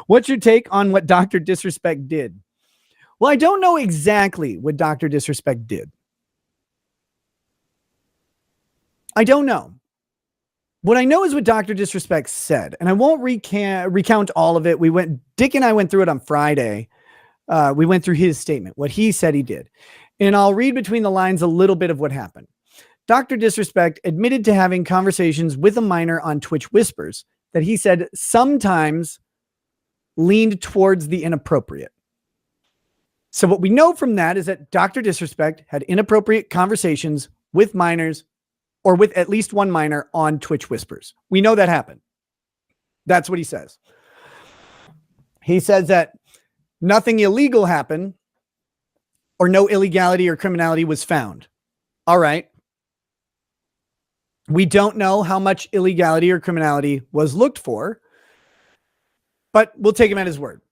What's your take on what Dr. Disrespect did? Well, I don't know exactly what Dr. Disrespect did. I don't know. What I know is what Dr. Disrespect said, and I won't recount all of it. Dick and I went through it on Friday. We went through his statement, what he said he did. And I'll read between the lines a little bit of what happened. Dr. Disrespect admitted to having conversations with a minor on Twitch Whispers that he said sometimes leaned towards the inappropriate. So what we know from that is that Dr. Disrespect had inappropriate conversations with minors, or with at least one minor, on Twitch Whispers. We know that happened. That's what he says. He says that nothing illegal happened, or no illegality or criminality was found. All right. We don't know how much illegality or criminality was looked for, but we'll take him at his word.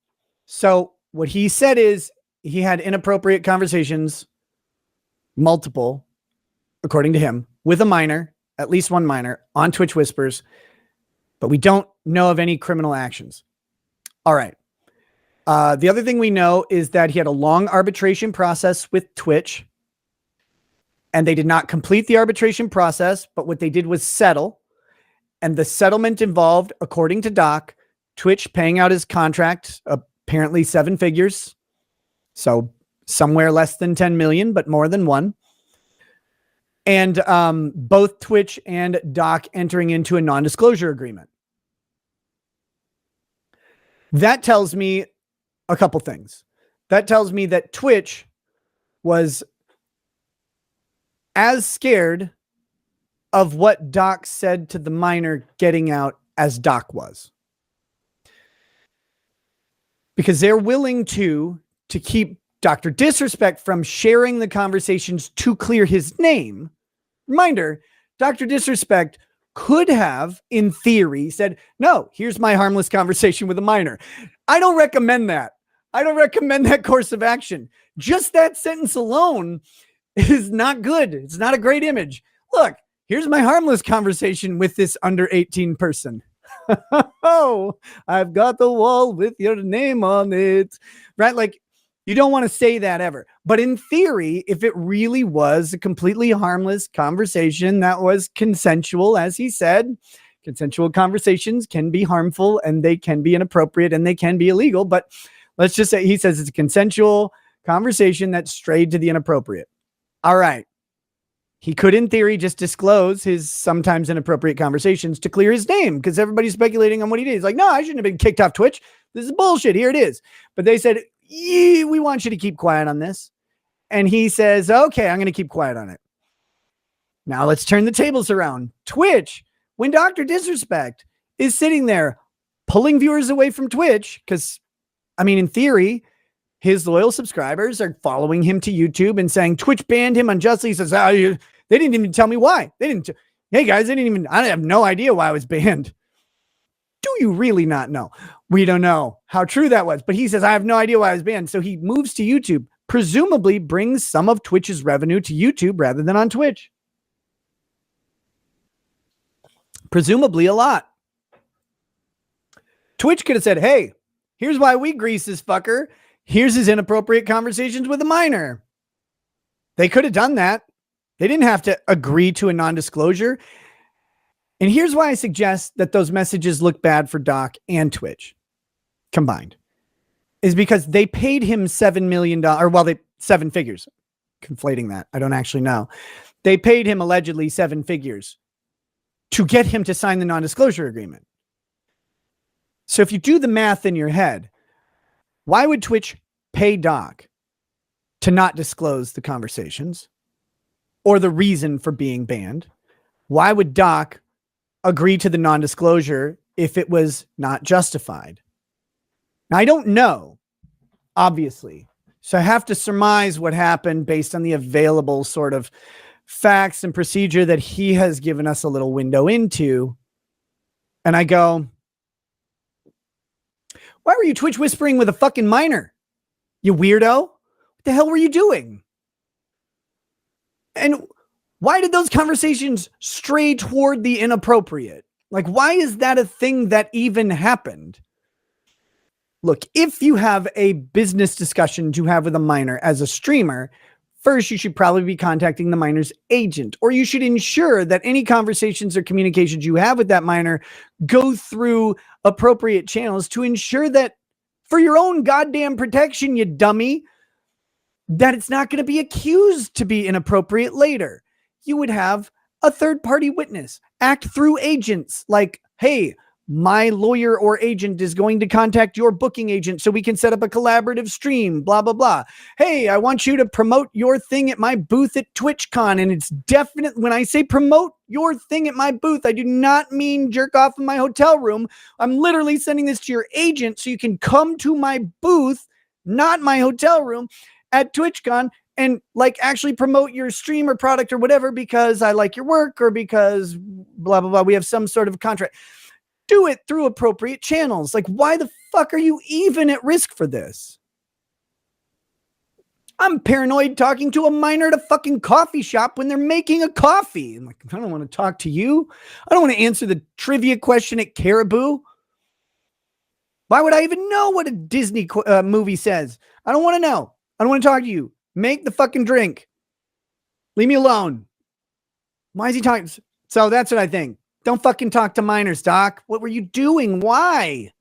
So what he said is he had inappropriate conversations, multiple, according to him, with a minor, at least one minor, on Twitch Whispers, but we don't know of any criminal actions. All right. The other thing we know is that he had a long arbitration process with Twitch, and they did not complete the arbitration process, but what they did was settle. And the settlement involved, according to Doc, Twitch paying out his contract, apparently 7 figures. So somewhere less than 10 million, but more than one. And both Twitch and Doc entering into a non-disclosure agreement. That tells me a couple things. That tells me that Twitch was as scared of what Doc said to the minor getting out as Doc was. Because they're willing to keep Dr. Disrespect from sharing the conversations to clear his name. Reminder, Dr. Disrespect could have, in theory, said, no, here's my harmless conversation with a minor. I don't recommend that. I don't recommend that course of action. Just that sentence alone is not good. It's not a great image. Look, here's my harmless conversation with this under 18 person. Oh, I've got the wall with your name on it. Right? Like, you don't want to say that ever. But in theory, if it really was a completely harmless conversation that was consensual, as he said, consensual conversations can be harmful and they can be inappropriate and they can be illegal. But let's just say he says it's a consensual conversation that strayed to the inappropriate. All right. He could, in theory, just disclose his sometimes inappropriate conversations to clear his name because everybody's speculating on what he did. He's like, no, I shouldn't have been kicked off Twitch. This is bullshit. Here it is. But they said, we want you to keep quiet on this. And he says, okay, I'm going to keep quiet on it. Now let's turn the tables around. Twitch, when Dr. Disrespect is sitting there pulling viewers away from Twitch, because, I mean, in theory, his loyal subscribers are following him to YouTube and saying Twitch banned him unjustly. He says, they didn't even tell me why. Hey guys, I have no idea why I was banned. Do you really not know? We don't know how true that was, but he says, I have no idea why I was banned. So he moves to YouTube, presumably brings some of Twitch's revenue to YouTube rather than on Twitch. Presumably a lot. Twitch could have said, hey, here's why we grease this fucker. Here's his inappropriate conversations with a minor. They could have done that. They didn't have to agree to a non-disclosure. And here's why I suggest that those messages look bad for Doc and Twitch combined. Is because they paid him $7 million, or well, 7 figures. Conflating that. I don't actually know. They paid him allegedly 7 figures to get him to sign the non-disclosure agreement. So if you do the math in your head, why would Twitch pay Doc to not disclose the conversations or the reason for being banned? Why would Doc agree to the non-disclosure if it was not justified? Now, I don't know, obviously. So I have to surmise what happened based on the available sort of facts and procedure that he has given us a little window into. And I go, why were you Twitch whispering with a fucking minor? You weirdo. What the hell were you doing? And why did those conversations stray toward the inappropriate? Like, why is that a thing that even happened? look, if you have a business discussion to have with a minor as a streamer, first, you should probably be contacting the minor's agent, or you should ensure that any conversations or communications you have with that minor go through appropriate channels to ensure that, for your own goddamn protection, you dummy, that it's not going to be accused to be inappropriate later. You would have a third-party witness act through agents like, hey, my lawyer or agent is going to contact your booking agent so we can set up a collaborative stream, blah, blah, blah. Hey, I want you to promote your thing at my booth at TwitchCon. And it's definite. When I say promote your thing at my booth, I do not mean jerk off in my hotel room. I'm literally sending this to your agent so you can come to my booth, not my hotel room, at TwitchCon and like actually promote your stream or product or whatever because I like your work or because blah, blah, blah. We have some sort of contract. Do it through appropriate channels. Like, why the fuck are you even at risk for this? I'm paranoid talking to a minor at a fucking coffee shop when they're making a coffee. I'm like, I don't want to talk to you. I don't want to answer the trivia question at Caribou. Why would I even know what a Disney movie says? I don't want to know. I don't want to talk to you. Make the fucking drink. Leave me alone. Why is he talking? So that's what I think. Don't fucking talk to minors, Doc. What were you doing? Why?